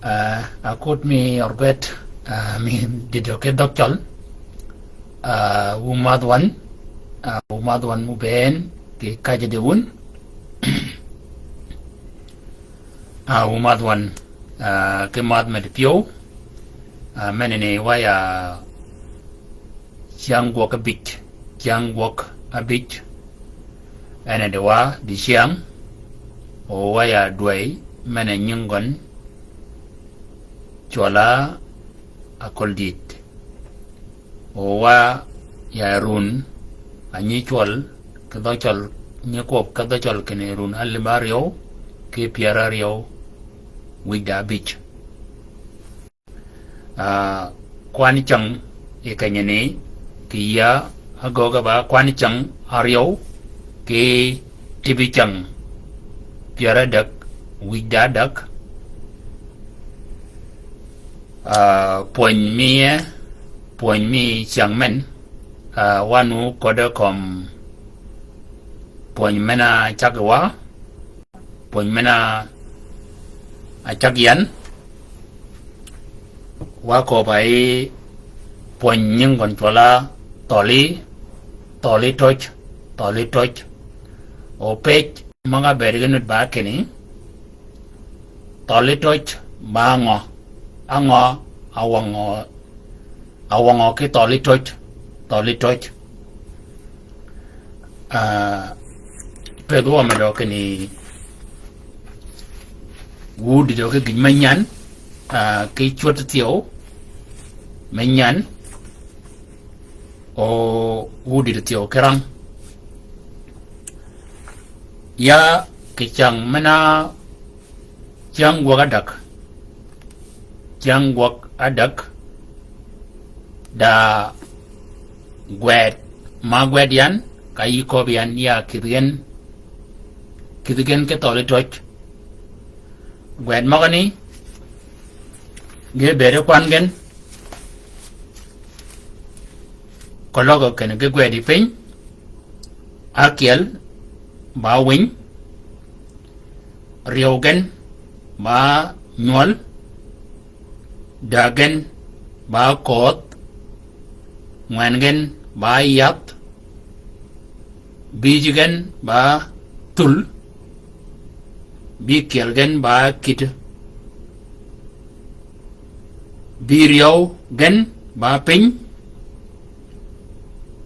akut mi orbet mi didoke dokchol umadwan mu ben ki kaje de un umadwan ke mad med pio menene waya chiang walk a bit ene de wa di chiang o waya duai mene nyungon chola akoldit o wa ya run anyi chol kado chol nyekop kado chol kene run alimario ke piarario wida bich kwani chang e kanyene kiya agoga ba kwani chang ario ke tibi chang piara dak wida dak poin mi chang men wanu koda kom poin mena chakwa poin mena achakyan wa ko bai poin nyung kon chola toli toch o pech manga bergenut ba keni toli toch bango ango awango ke toli toch pedo amado keni wood do ke manyan ke chuột tiao manyan o wood do tiao kerang ya ke chang mana chang wak adak da gwed yan kai ko bian ya kidgen ke tole toch gwed magani ge bere kwangen kologo ken ge gwedi pin akiel ba win riogen ba nyol dagen ba kot ngwangen ba yat bijigen ba tul bi kelgen ba kit bi riau gen ba pin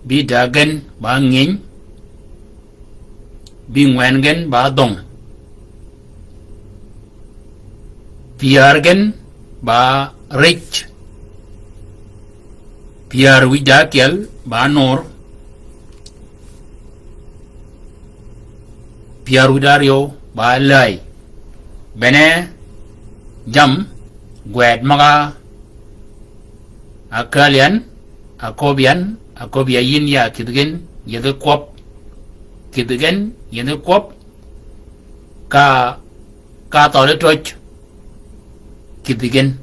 bi dagen ba ngin bi ngwangen ba dong piargen ba rich piar widakel ba nor piar widario ba lai bene jam gwed maga akalian akobia yin ya kidgen yede kwop ka tole toch kidgen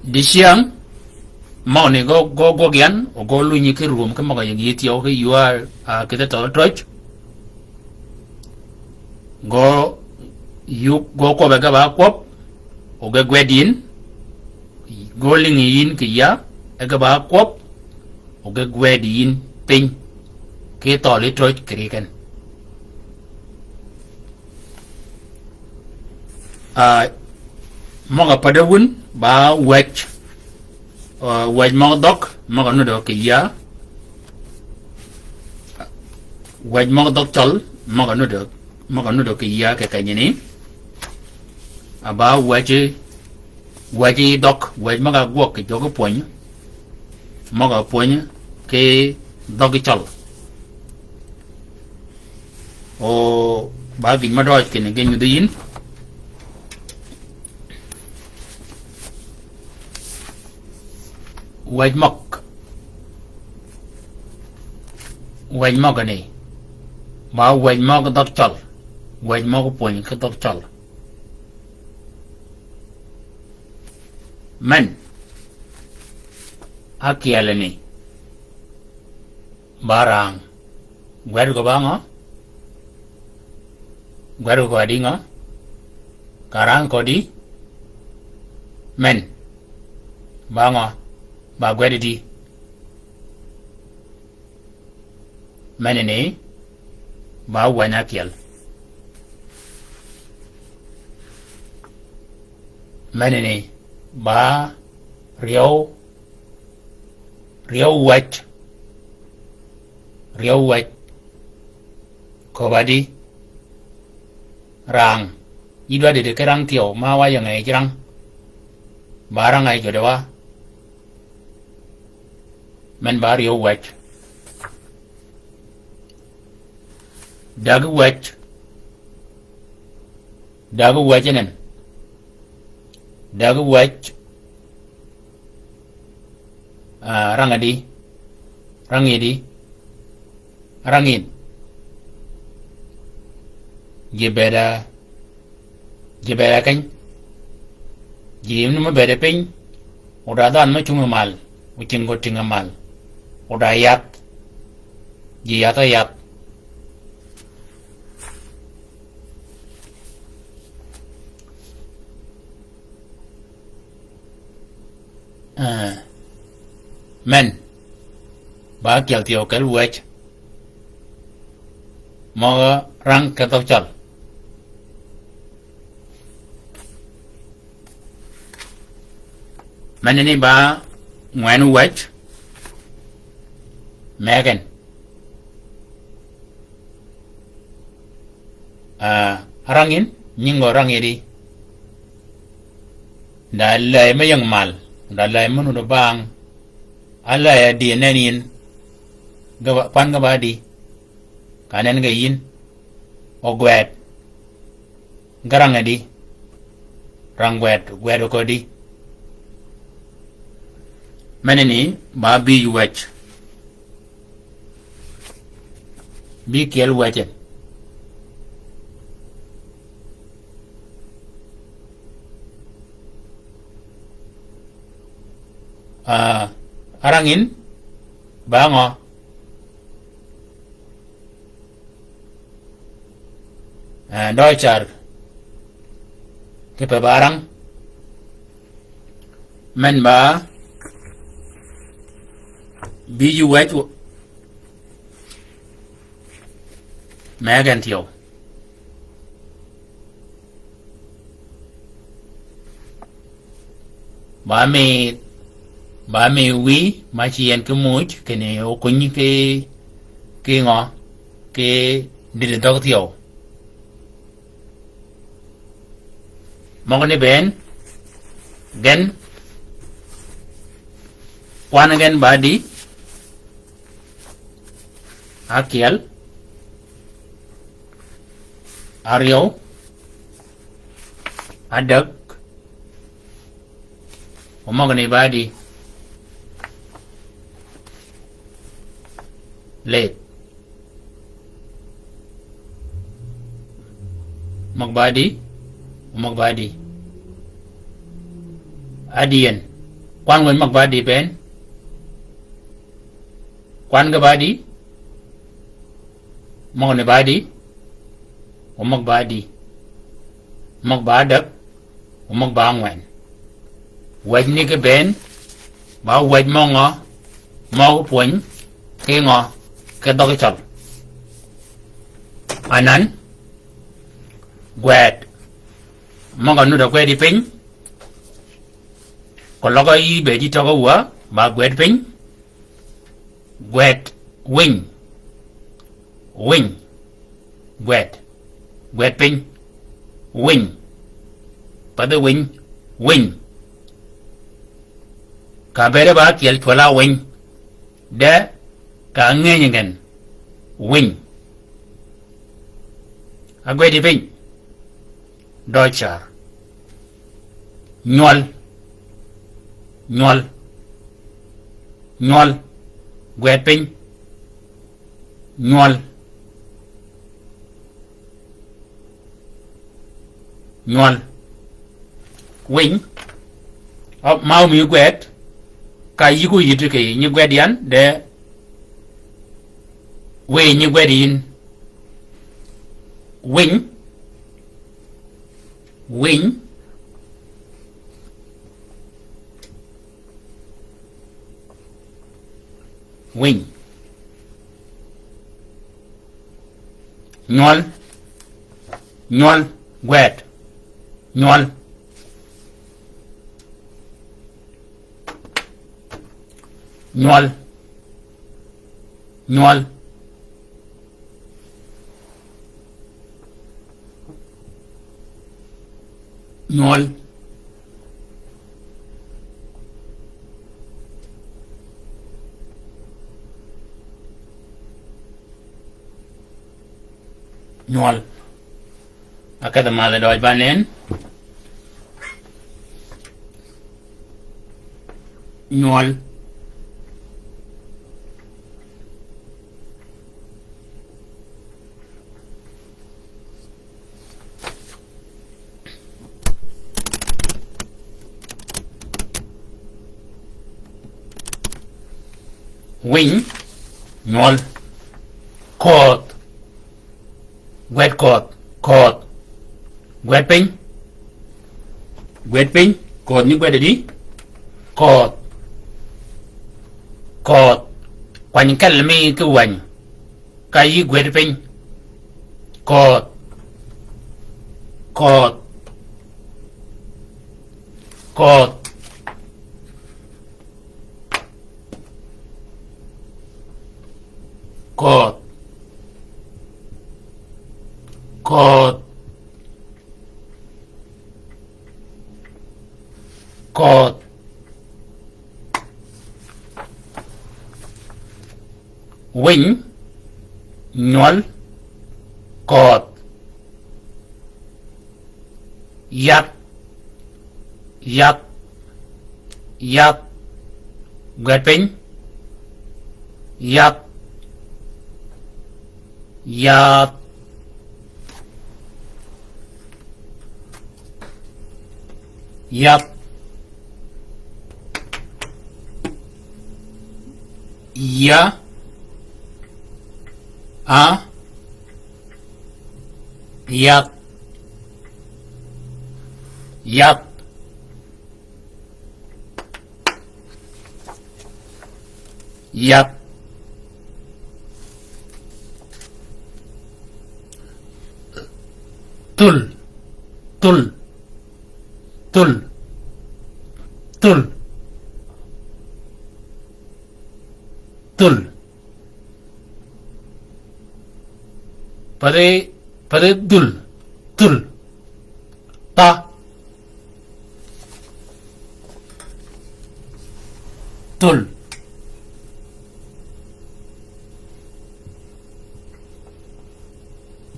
di siang mau ne go gian o go lu ni ke room ke maga yi tiao ke yua kita tole toch go ko ba ga kwop o ga gwedin go lingi yin ke ya ga ba kwop o ga gwedin pin ke tole toch kriken maga padawun ba wech maga dok maga no do ke ya wech maga dok chol maga no do ke ya ke kanyini aba wechi dok wech maga gwok ke jogo poñ maga poñ ke dog chol o ba gin ma do ke ne gen din waj mok này mà waj mok dok chol waj mok poñ ke dok chol men akiale ni barang gwer go bango gwer go adinga karang ko di men ba ngo ba gwedi di men ni ba wanya kiel men ni ba riau wet ko ba di rang idwa de kerang tio ma wa yang ai jirang barang ai jodowa men bar yo wet dag wet nen dag wet rangin jebeda kany jim no beda pin oda dan ma chunga mal uchingo tinga mal oda yat ji yata yat men ba kiel tio kel wech mo rang ka to chal men ni ba ngwen wech megen rangin nyingo rangiri dalai mayang mal dalai munu do bang ala ya di nenin gaba pan gaba di kanen ga yin ogwet garang di rangwet ko di meneni ba bi wech bi kel wechen arangin bango Deutscher ke barang men ba biju wet megan tio ba me wi ma chien ke much ke ne o kun ke ngo ke de dog tio mong ne ben gen one again body akiel Aryo adag umagani body late magbadi adian kwan wen magbadi ben kwan ga badi magani badi magbadak umagbangwen waj ni ke ben ba waj mongo mo puñ ke ngo ke dog chal anan gwet mongo nu da gwedi pin ko logo yi be di togo wa ba gwet pin gwet wing gwet pin wing pa the wing ka bere ba kiel twala wing de ka ngenyen wing agwedi pin Deutscher nyol gwet pin nyol wing mau mi gwet ka yiku yitu ke ni gwet yan de we ni gwet in wing Wing. Wing. Nhol. Nhol. Wet. Nhol. Nhol. Nhol. Nhol. Nhol. Akada mala doj banen. Nhol. Wing. Nhol. Caught. Wet caught. Caught. Wet pin. Wet pin. Caught như quay đi. Caught. Caught. Quanh cái là mi cái quanh. Cái gì wet pin. Caught. Caught. Caught. Caught. Caught. Caught. Wing. Nhol. Caught. Yat. Yat. Yat. Quẹt pin. Yat. Yat. Yat. Ya. A. Yat. Yat. Yat. Tul. Tul. Tul. Tul. Tul. Pada dul. Tul. Ta. Tul.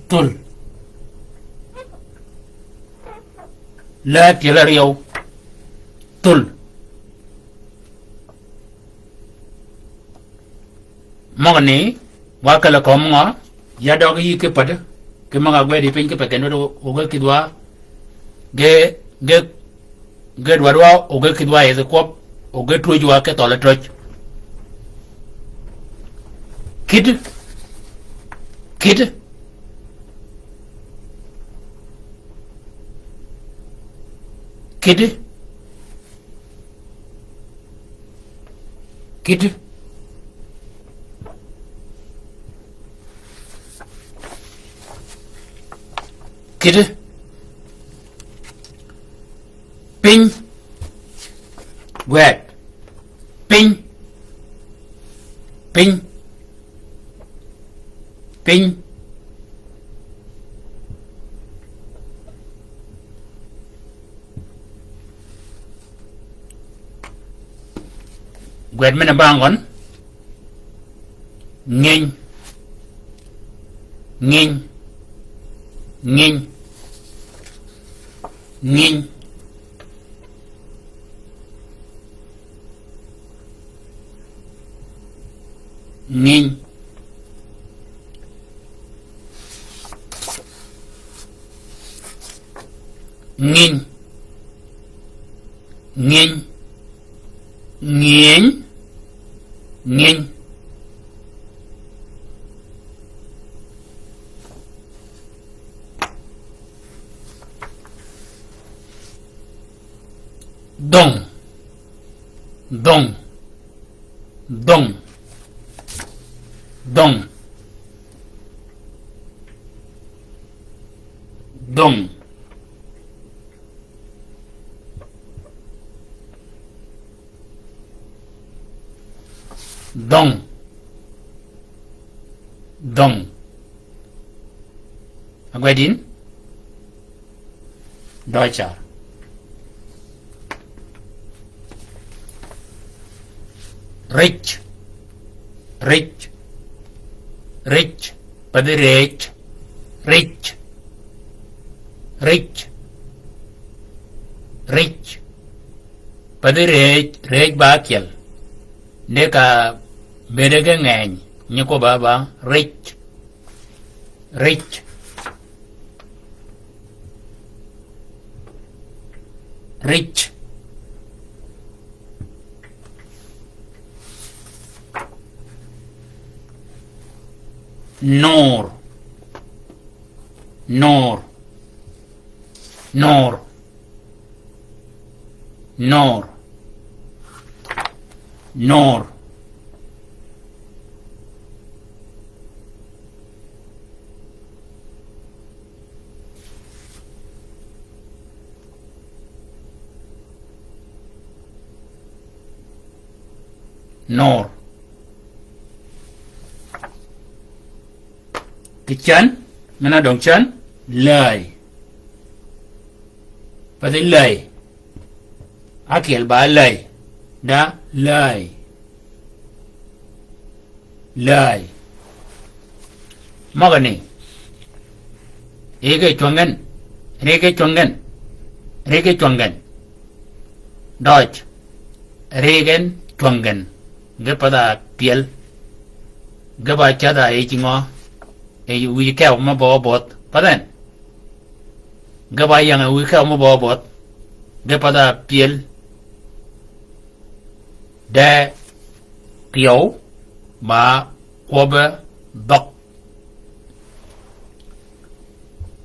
Tul. La tilario. Tul. Mogni wakala ko mga ya dog yi ke pada ke mga gwe di pin ke pekeno do ogal kidwa ge dwa ogal kidwa ye ko ogal tuwa ke tola troj kid kid kid kid kid ping wet ping ping ping wet mena bangon ngin ngin ngin ngin ngin ngin ngin ngin ngin Dong. Dong. Dong. Dong. Dong. Dong. Dong. Agwadin. Deutscher. Rich. Rich. Rich. Pada rich. Rich. Rich. Rich. Pada rich. Rich bakial. Neka bedega ngany. Nyako baba. Rich. Rich. Rich. Nor. Nor. Nor. Nor. Nor. Nor. Cái chân, mana đồng chân, lời. Và thấy lời. Akil ba lời. Đã lời. Lời. Magani. Ege chwangan. Rege chwangan. Rege chwangan. Deutsch. Regen chwangan. Gapada piel. Gaba chada echingo. E we kêu mà bỏ bớt, phải không? Cái bài yang we kêu mà bỏ bớt, cái bắt đầu piel, để tiêu, mà qua đọc,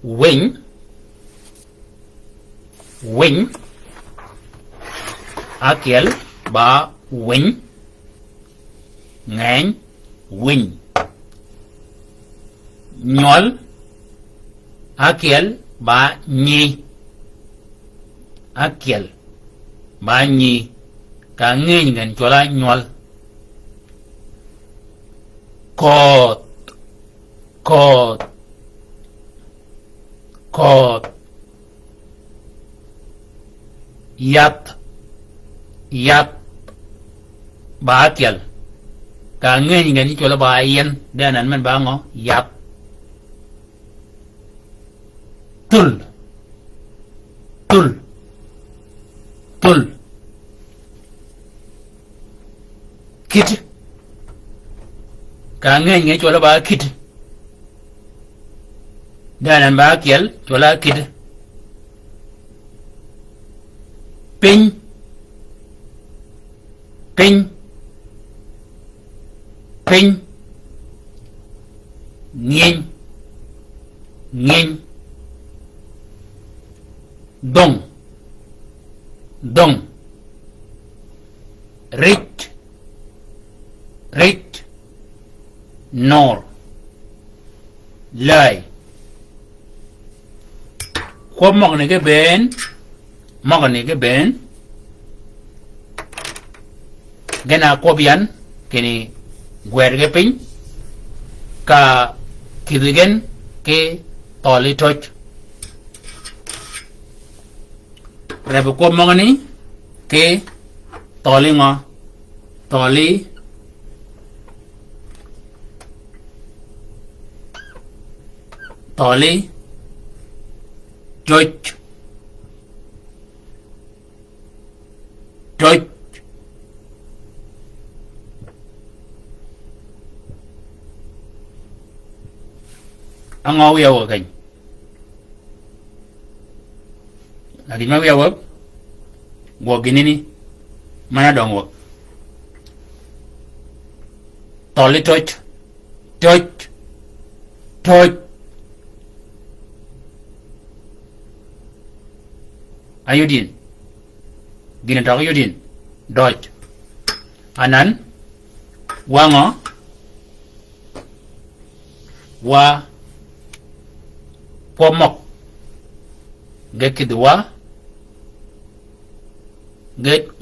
wing, wing, akil, ba wing, ngang, wing. Nhol. Akil ba nyi. Akil ba nyi. Ka ngây ngần cho la nhol. Cột. Cột. Cột. Yat. Yat ba akil. Ka ngây ngần cho la ba yen. Dan an man ba ngo. Yat. Tul. Tul. Tul. Kit. Ka ngay cho la ba kit. Danan ba kiel cho la kit. Pin. Pin. Pin. Nghiêng. Nghiêng. Dong. Dong. Rich. Rich. Nor. Lời. Khoa mọc này cái bên. Mọc này cái bên. Cái nào có biến. Cái này quẹt cái pin. Cả khi gen cái tỏ lý touch. Rebe ko mongani ke toli ngo toli toli joch joch ango wiawo kany lagi ma wiawo wo ginini mana dong wo toli toch toch toch ayudin gina ta yodin doj anan wango wa pomok gekidwa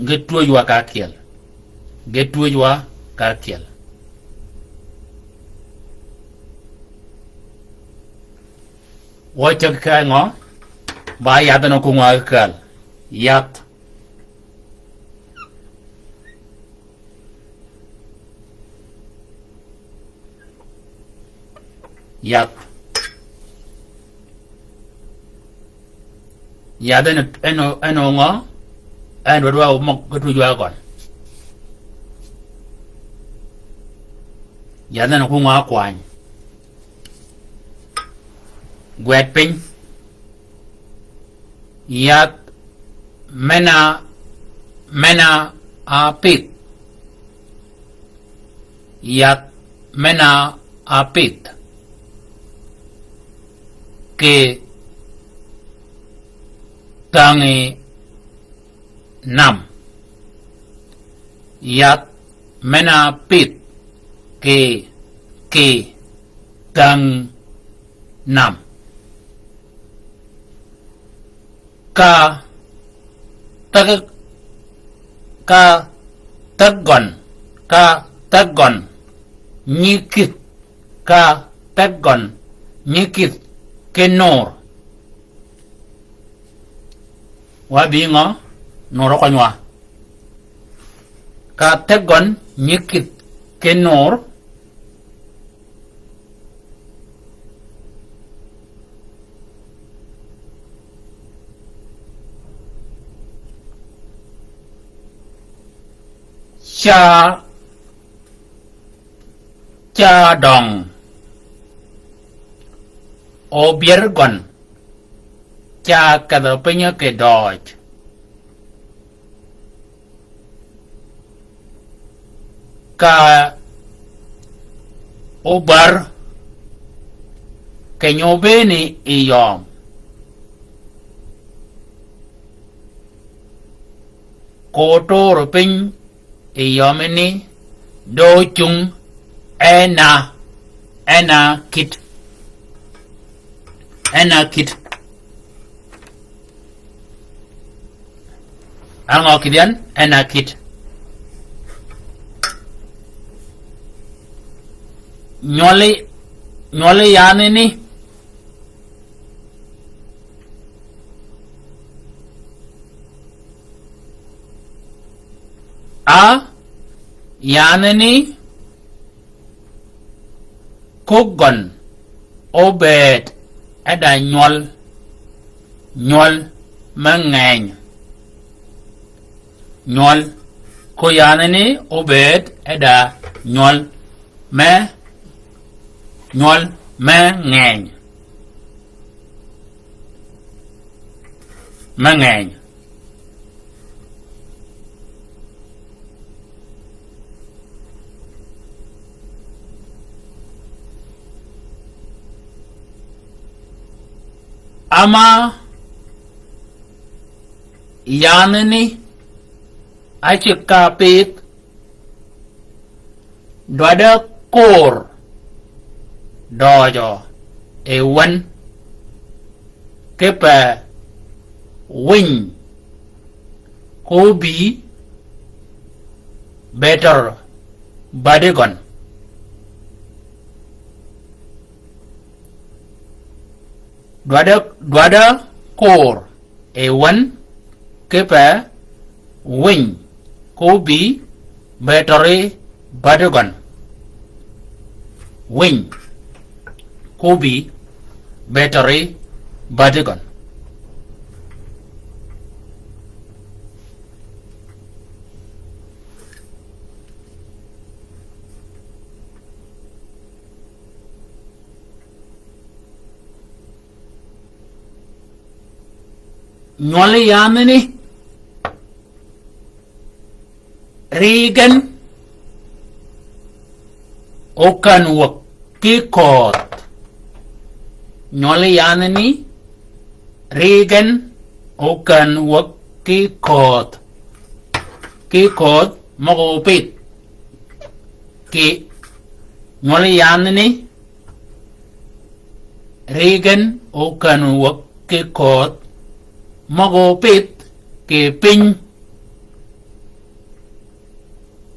get tuojwa ka kiel get tuojwa ka kiel wacha ka ngo ba ya no ku ngwa kal yat yat ya den eno ngo en wadwa mok tuojwa kon ya den ku ngwa kwany gwet piny yat mena apit yat mena apit ke tangi nam yat mena apit ke tang nam ka tagon nyikit ka tagon nyikit kenor wa bingo noro kanywa ka tagon nyikit kenor cha dong o biergon cha kada penya ke doj ka obar ke nyobeni iyom kotor piny iyomeni do chung ena kit ango kidian ena kit nyole yani ni a yani ni kogon obed ada nyol mangany nyol ko yani ni obed ada nyol mangany ama yanani achikapit dwada kor dojo ewan kepa wing kobi better badigon dwada kor ewan kepa wing kobi battery badigon wing kobi battery badigon nyole yamini Regan okan wakikot nyole yanani Regan okan wakikot ki kod mago pit ki ngoli yan ni regen o kanu wak ki kod mago pit ki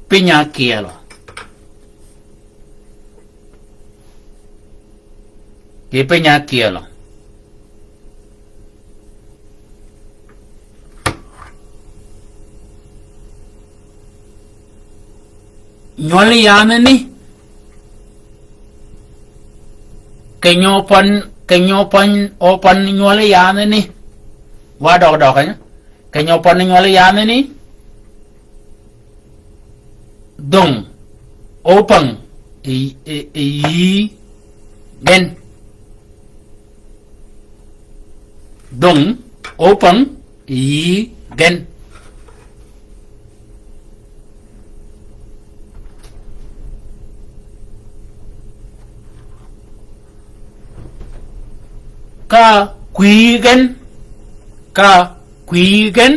pinya kielo ki pinya kielo nyoli yan ni kenyopan opan nyoli yan ni wa dog kanya kenyopan nyoli yan ni dong open yi gen dong open yi gen ka quý gen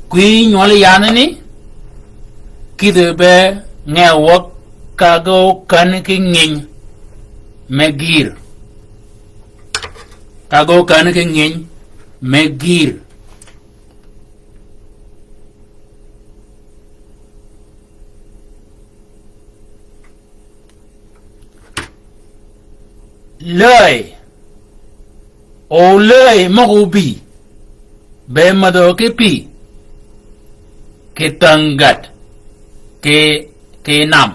quý nholi yan ni kidu be ngewok kago kan ki ngin megir kago kan ki ngin megir lời ô lời magubi be mado ke pi ke tangat ke nam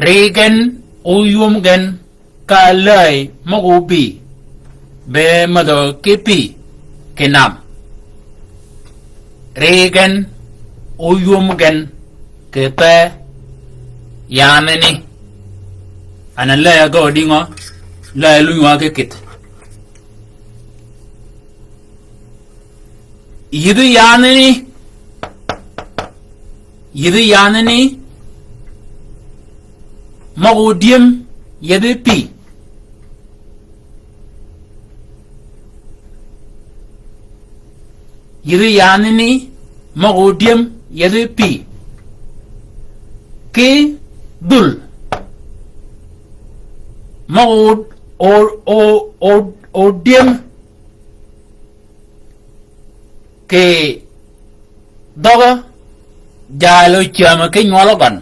regen uyum gen ka lời magubi be mado ke pi ke nam regen uyum gen ke te yaneni ana la go dingo la lu wa ke kit yidu yanani magudiem yede pi yidu yanani magudiem yede pi ke dul magud o diem ke doga jalo chama ke nyologan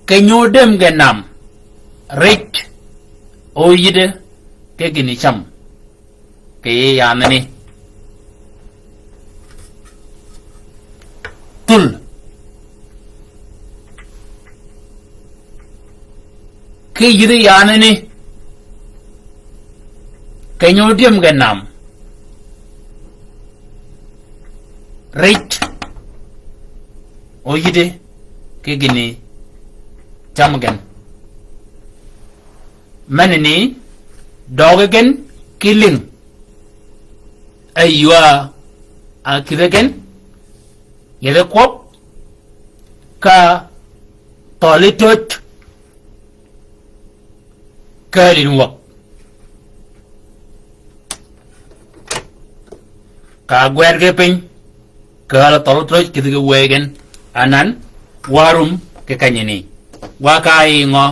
ke nyodem ge nam rich o yide ke gini cham ke yanani tul ke yide yanani ke nyodem ge nam rich o yide ke gini jamgen manini dogagen killing aywa akidegen yede kop ka tolitot kalin wak ka gwerge pin kala tolitot kidige wegen anan warum ke kanyini wakai ngo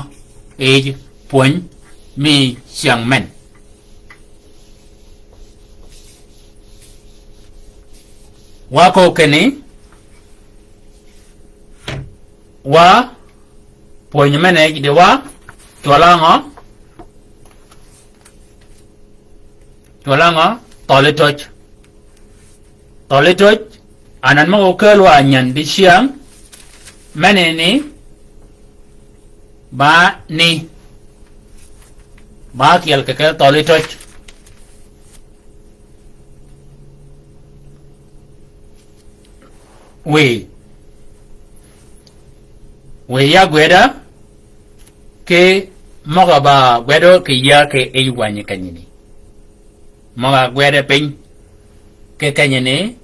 age point mi xiang men wako kene wa point men age de wa chola ngo tolitot anan mo kelwa nyan di siang menene ba kiel ke tolitot we ya gweda ke moga ba gwedo ke ya ke eywanyi kanyini moga gweda pin ke kanyini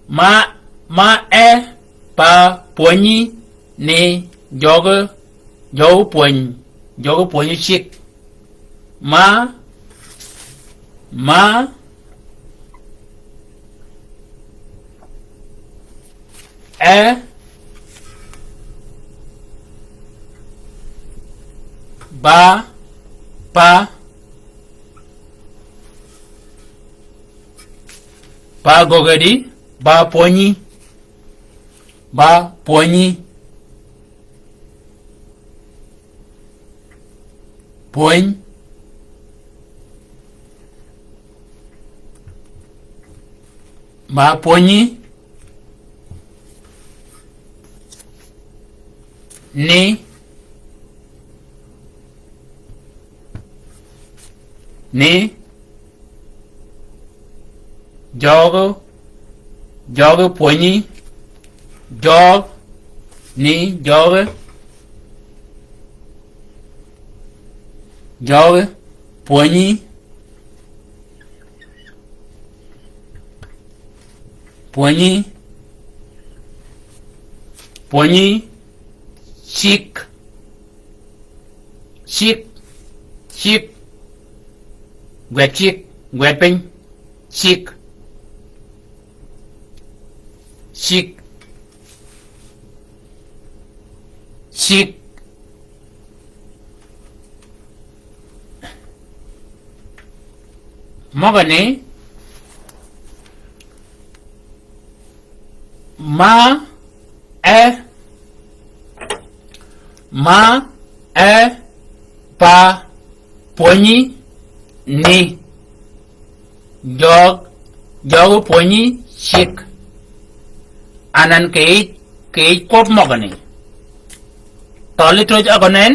ma e pa poñi ni jogo poñi chik ma e ba pa ba gogadi ba ponyi point ba ponyi ni jog ponyi jog ponyi chick quẹt pin chick Mogani ma e pa ponyi ni jog ponyi chick anan ke kop mogani toli toj agonen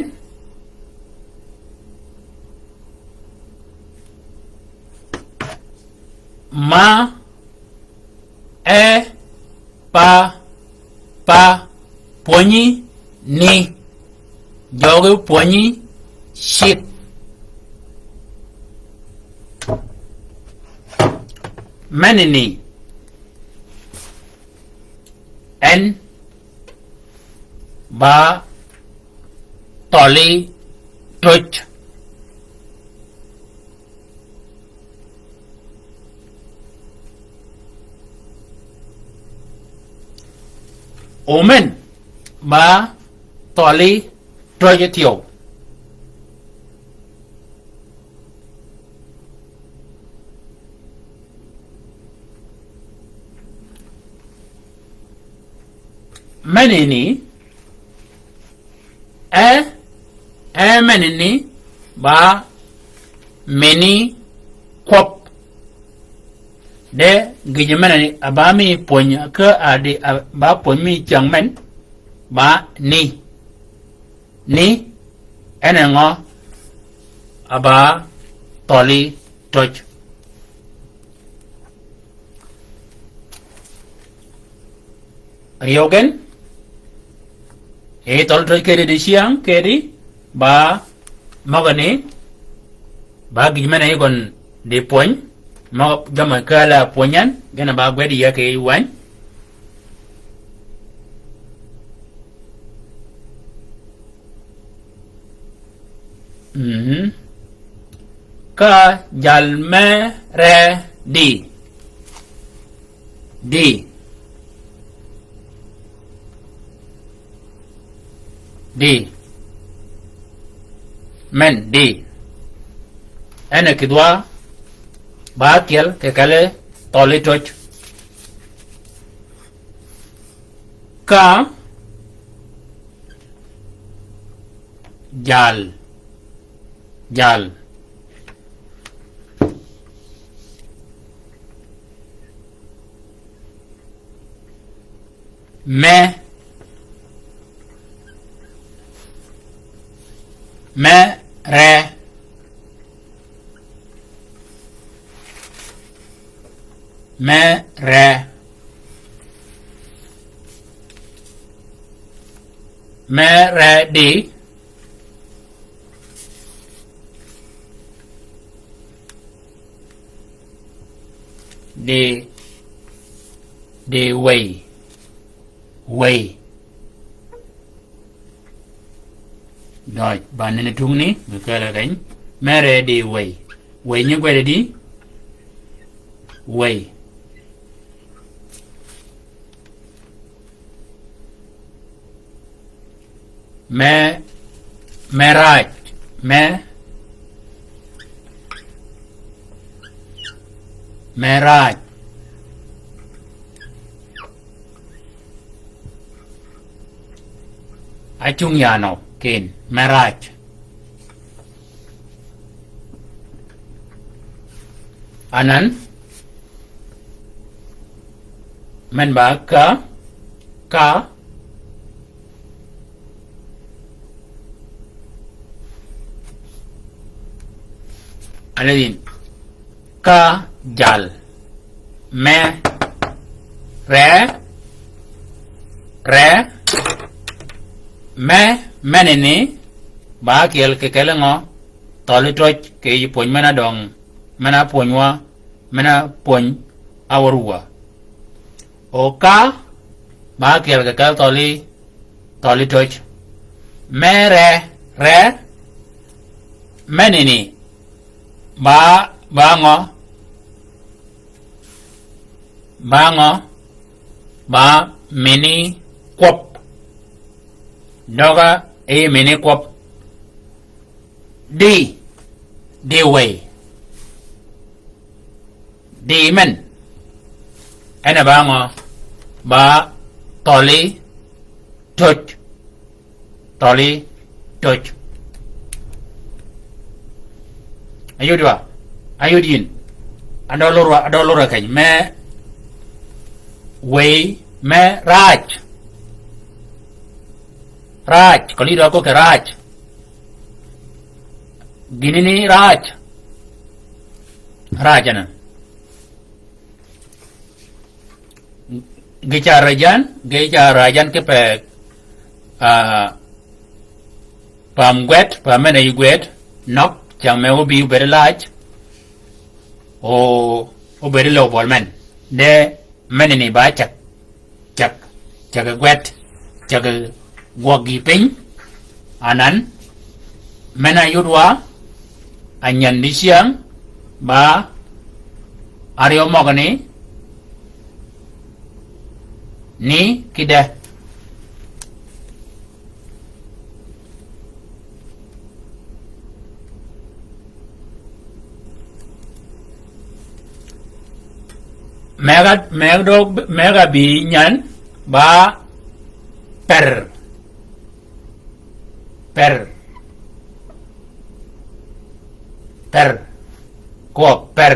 ma e pa ponyi ni jog ponyi chick menini en ba toli toj omen ba toli toj thiêu menini menini ba meni kop de gijmenani abami ponya ke adi ba ponmi changmen ba ni enengo aba toli toj Riogen tol toj kedi di siang kedi ba mogani ba gijmenani gon di poñ ma gama kala ponyan gana ba gwedi yake wan ka jalme re di men di ene kidwa ba kiel ke kale toli toj ka jal me re di way rồi bạn nên trung ní người kêu là đánh mere di way như quay là đi way Meraj Meraj Achung Yano Kin Meraj Anan Men ba ka Aladin ka jal me re me menini ba kiel ke kelengo toli toj ke yipon mena dong mena ponwa mena pon awrua o ka ba kiel ke kel toli toj me re menini ba ngo ba mini kwop doga mini kwop di way di men ana ba ngo ba toli toj ayudin adolora kany me way me raj kalido ko ke raj ginini rajana gecha rajan ke pe pam mena yuguet nok chẳng mẹ có bị very large o very low ball man de men ni ba chak wet chak wagi pin anan mena yudwa anyan di siang ba ario mogani ni kida mega bi nyan ba per ko per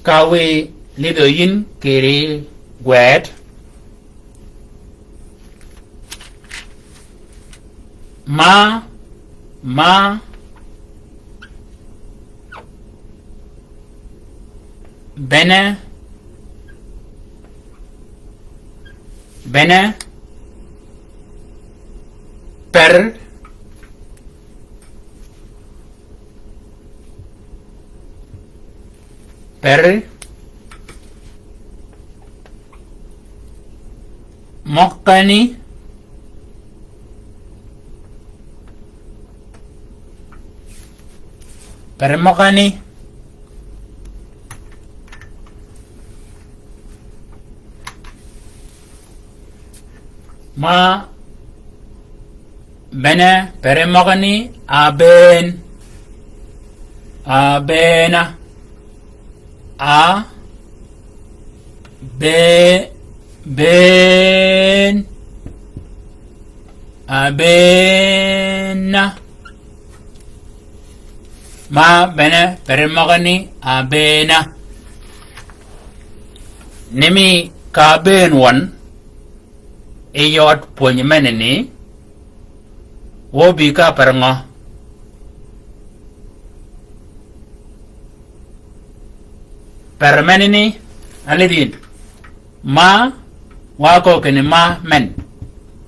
kawe lidoyin kiri wet ma bene per mokkani ma bene peremogani abena abena ma bene peremogani abena nimi ka ben one iyot puny menini wobi ka perengo permenini alidin ma wako kini ma men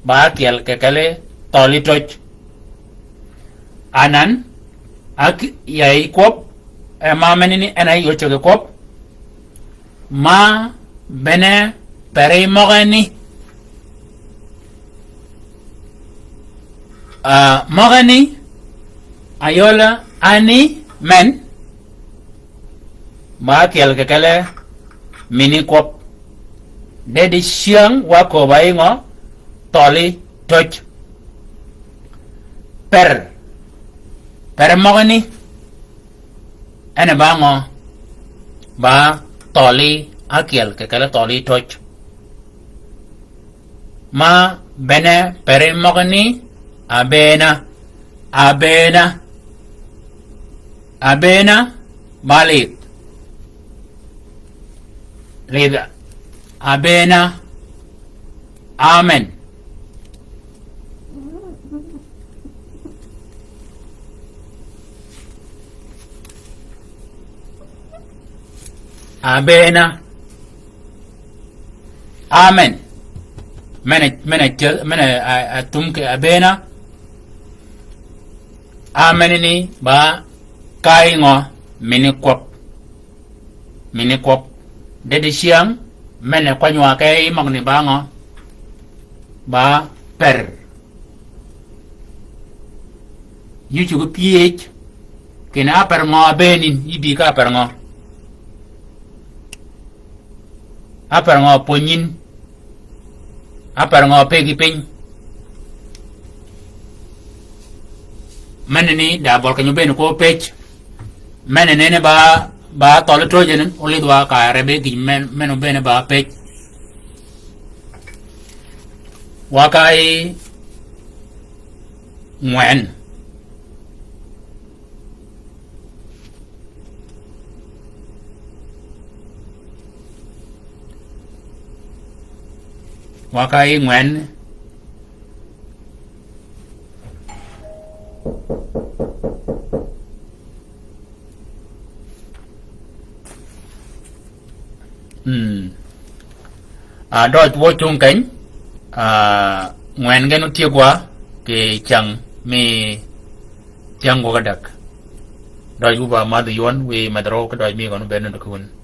ba kiel kekele toli toj anan ak yai kop ma menini enai yochoge kop ma bene pere mogani mogani ayola ani men ba kiel kekele mini kop de di siang wa ko bai ngo toli toch per mogani ene ba ngo ba toli akiel ke kala toli toch ma bene per mogani abena balik lida abena amen abena amen mene atum ke abena amen ni ba kai ngo mini kwap de siang mene kwanywa kai magni ba ngo ba per yuchu ko ph kena per ngo benin ibi ka per ngo aper ngo ponyin aper ngo pegi pin meneni da bol kanyo ben ko pech menene ba tole trojen oli dwa ka rebe gi meno bene ba pech wakai ngwen wakai ngwen đôi vô chung cánh ngwen cái nó chia quá cái chẳng mi chẳng có cái đặc đôi vô bà mà đi yuan vì mà đâu cái đôi mi còn bên nó được hơn